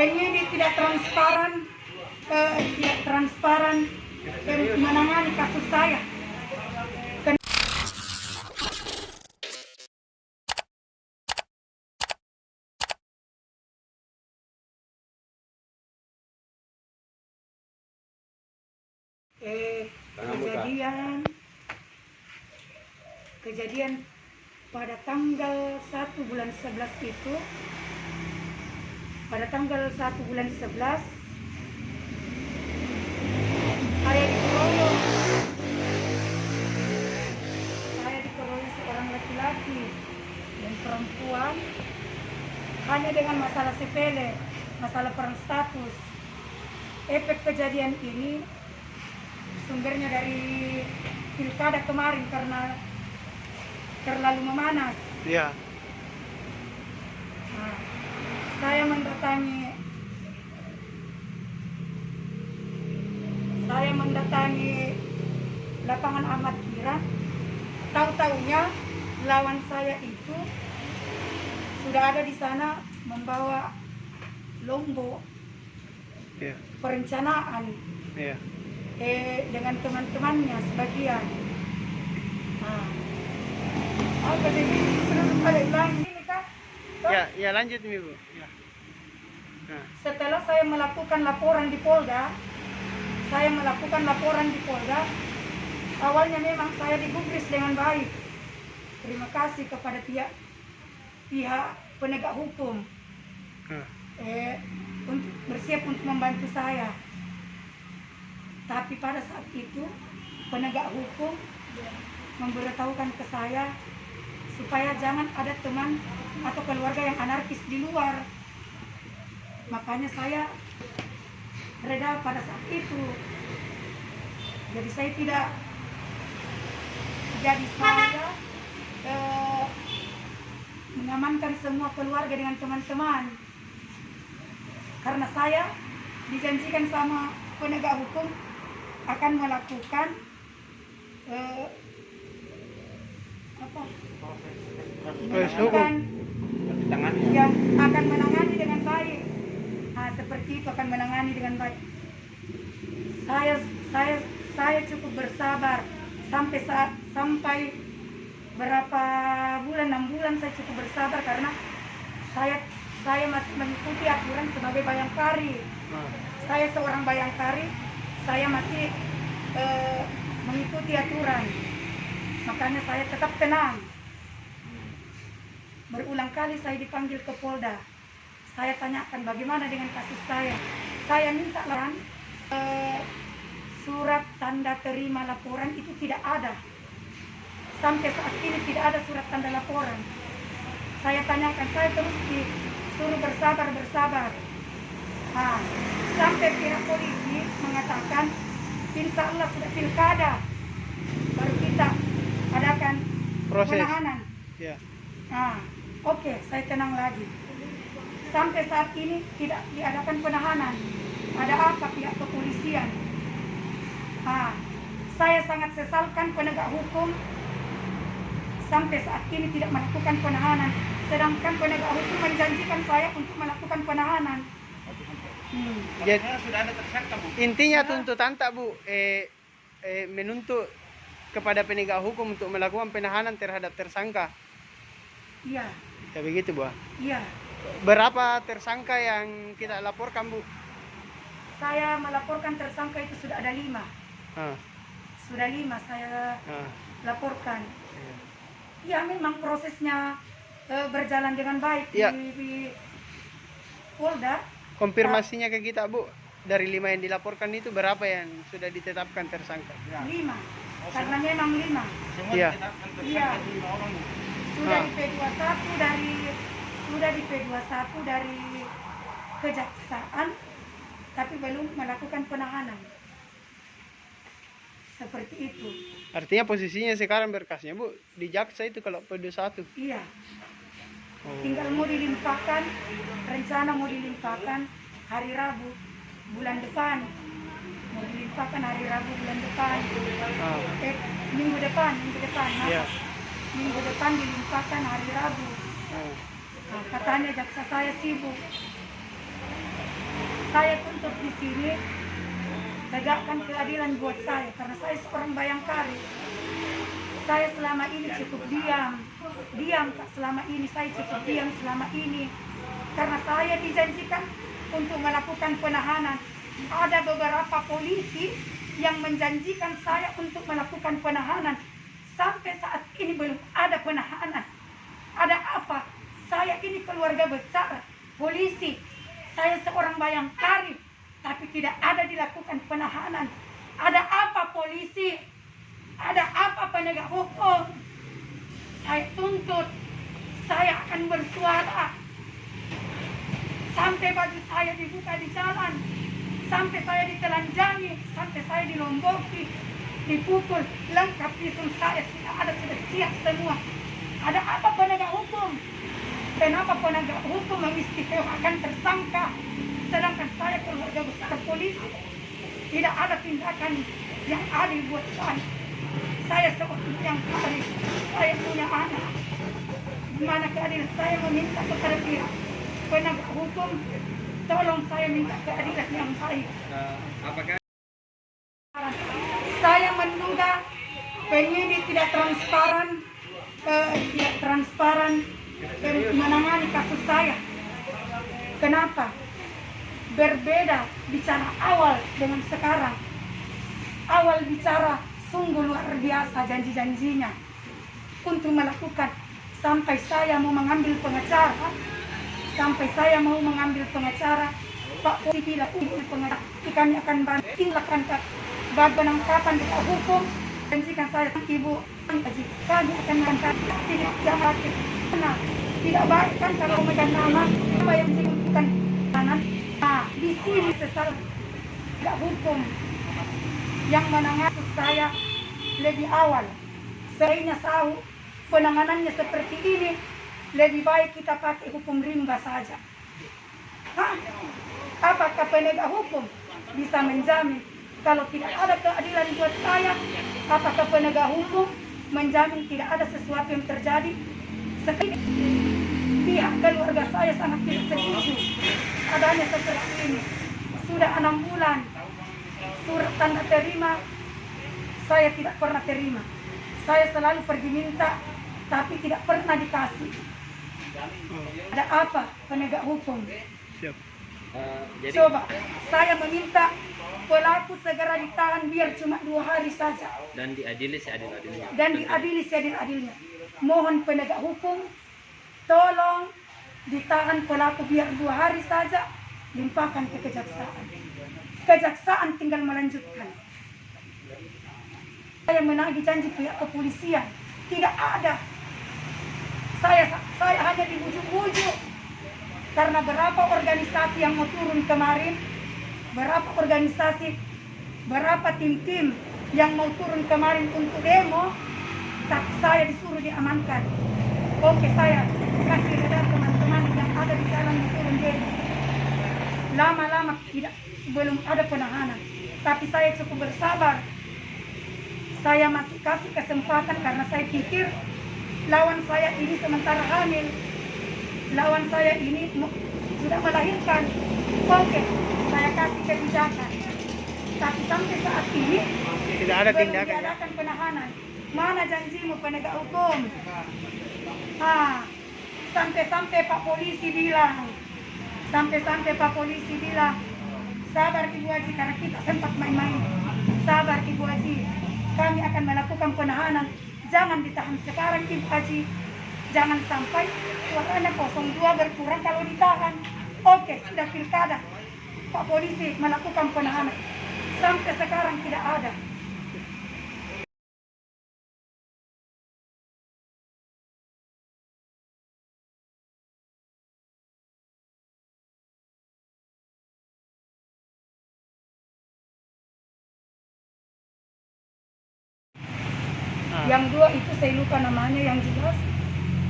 penyidik tidak transparan menangani kasus saya. Kejadian pada tanggal 1 bulan 11 itu, pada tanggal 1 bulan 11 saya dikeroyok seorang laki-laki dan perempuan hanya dengan masalah sepele, masalah perang status. Efek kejadian ini sumbernya dari pilkada kemarin karena terlalu memanas. Iya. Nah, saya mendatangi lapangan Ahmad Kira. Tahu-taunya lawan saya itu sudah ada di sana membawa lombok perencanaan dengan teman-temannya sebagian. Nah, apa ini kah? Ya lanjut Ibu. Ya. Nah. Setelah saya melakukan laporan di Polda, awalnya memang saya digubris dengan baik. Terima kasih kepada pihak penegak hukum untuk bersiap untuk membantu saya. Tapi pada saat itu penegak hukum memberitahukan ke saya supaya jangan ada teman atau keluarga yang anarkis di luar. Makanya saya reda pada saat itu. Jadi saya mengamankan semua keluarga dengan teman-teman. Karena saya dijanjikan sama penegak hukum akan melakukan yang akan menangani dengan baik. Nah, seperti itu akan menangani dengan baik. Saya cukup bersabar sampai berapa bulan, 6 bulan saya cukup bersabar karena saya masih mengikuti aturan sebagai bayangkari. Saya seorang bayangkari, saya masih mengikuti aturan. Makanya saya tetap tenang. Berulang kali saya dipanggil ke Polda. Saya tanyakan bagaimana dengan kasus saya. Saya minta surat tanda terima laporan itu tidak ada. Sampai saat ini tidak ada surat tanda laporan. Saya tanyakan, saya terus disuruh bersabar. Nah, sampai pihak polisi mengatakan, insya Allah sudah pilkada, baru kita adakan proses penahanan. Nah, oke, saya tenang lagi. Sampai saat ini tidak diadakan penahanan. Ada apa pihak kepolisian? Nah, saya sangat sesalkan penegak hukum sampai saat ini tidak melakukan penahanan. Sedangkan penegak hukum menjanjikan saya untuk melakukan penahanan. Jadi sudah ada tersangka, Bu. Intinya tuntutan tak, Bu, menuntut kepada penegak hukum untuk melakukan penahanan terhadap tersangka. Iya. Ya begitu, Bu. Iya. Berapa tersangka yang kita laporkan, Bu? Saya melaporkan tersangka itu sudah ada 5. Sudah 5 saya laporkan. Ya memang prosesnya berjalan dengan baik di Polda. Konfirmasinya ke kita, Bu, dari 5 yang dilaporkan itu berapa yang sudah ditetapkan tersangka? 5, karena memang 5. Iya. Sudah di P21 dari kejaksaan, tapi belum melakukan penahanan. Seperti itu. Artinya posisinya sekarang berkasnya, Bu, di jaksa itu kalau P21. Iya. Tinggal mau dilimpahkan, rencana mau dilimpahkan hari Rabu bulan depan. Mau dilimpahkan hari Rabu bulan depan. Minggu depan. Minggu depan dilimpahkan hari Rabu. Nah, katanya jaksa saya sibuk. Saya tuntut di sini tegakkan keadilan buat saya karena saya seorang bayangkari. Saya selama ini cukup diam Kak, selama ini saya cukup diam selama ini karena saya dijanjikan untuk melakukan penahanan. Ada beberapa polisi yang menjanjikan saya untuk melakukan penahanan. Sampai saat ini belum ada penahanan. Ada apa? Saya ini keluarga besar polisi. Saya seorang bayangkari, tapi tidak ada dilakukan penahanan. Ada apa polisi? Ada apa penegak hukum? Saya tuntut, saya akan bersuara. Sampai baju saya dibuka di jalan, sampai saya ditelanjangi, sampai saya dilomboki, dipukul, lengkap visum saya sudah siap semua. Ada apa penegak hukum? Kenapa penegak hukum mengistimewakan tersangka, sedangkan saya keluarga besar polisi? Tidak ada tindakan yang adil buat saya. Saya seorang yang kari, saya punya anak. Gimana keadilan? Saya meminta kepada pihak penegak hukum, tolong saya minta keadilan yang baik. Apakah Saya menduga penyidik tidak transparan menangani kasus saya. Kenapa? Berbeda bicara awal dengan sekarang. Awal bicara sungguh luar biasa janji-janjinya untuk melakukan, sampai saya mau mengambil pengacara. Pak Polisi bilang pengacara kami akan bantu lakukan penangkapan di hukum. Janjikan saya ibu kami akan mengangkat tidak jahat. Nah, tidak baik kan kalau megang nama apa yang disebutkan kanan. Nah, di sini secara tidak hukum yang menangani saya lebih awal. Seandainya tahu penanganannya seperti ini, lebih baik kita pakai hukum rimba saja. Hah? Apakah penegak hukum bisa menjamin kalau tidak ada keadilan buat saya? Apakah penegak hukum menjamin tidak ada sesuatu yang terjadi? Sekali pihak keluarga saya sangat tidak setuju adanya seperti ini. Sudah 6 bulan surat tanda terima saya tidak pernah terima. Saya selalu pergi minta tapi tidak pernah dikasih. Ada apa penegak hukum? siap? Coba saya meminta pelaku segera ditahan biar cuma 2 hari saja dan diadili seadil-adilnya. Mohon penegak hukum tolong ditahan pelaku biar 2 hari saja, limpahkan ke kejaksaan. Kejaksaan tinggal melanjutkan. Saya menagih janji pihak kepolisian, tidak ada. Saya hanya dibujuk-bujuk karena berapa organisasi yang mau turun kemarin, berapa tim-tim yang mau turun kemarin untuk demo, tapi saya disuruh diamankan. Oke, saya kasih reda teman-teman yang ada di jalan turun demo. Lama-lama belum ada penahanan, tapi saya cukup bersabar. Saya masih kasih kesempatan karena saya pikir lawan saya ini sementara hamil, lawan saya ini sudah melahirkan. Oke, saya kasih kebijakan. Tapi sampai saat ini Tidak ada belum tindakan. diadakan penahanan. Mana janjimu penegak hukum? Sampai-sampai Pak Polisi bilang, sabar Ibu Haji karena kita sempat main-main. Sabar Ibu Haji, kami akan melakukan penahanan. Jangan ditahan sekarang Ibu Haji. Jangan sampai suaranya 02 berkurang kalau ditahan. Oke, sudah pilkada. Pak Polisi melakukan penahanan. Sampai sekarang tidak ada. Yang 2 itu saya lupa namanya yang jelas.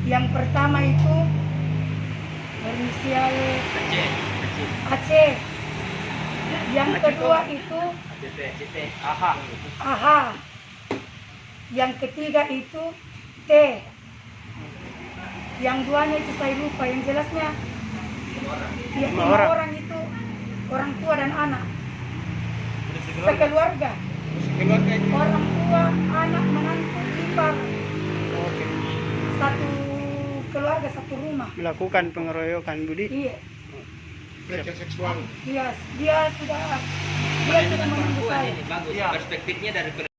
Yang pertama itu berinisial Aceh. Yang kedua itu AHA. Yang ketiga itu T. Yang 2-nya itu saya lupa. Yang jelasnya ya, 5 orang itu orang tua dan anak, sekeluarga, Keluarga itu. orang tua, anak, menantu, ipar, Oke. satu keluarga, satu rumah. Melakukan pengeroyokan Budi. Iya, Pelecehan seksual. dia sudah menunggu saya. Bagus, perspektifnya dari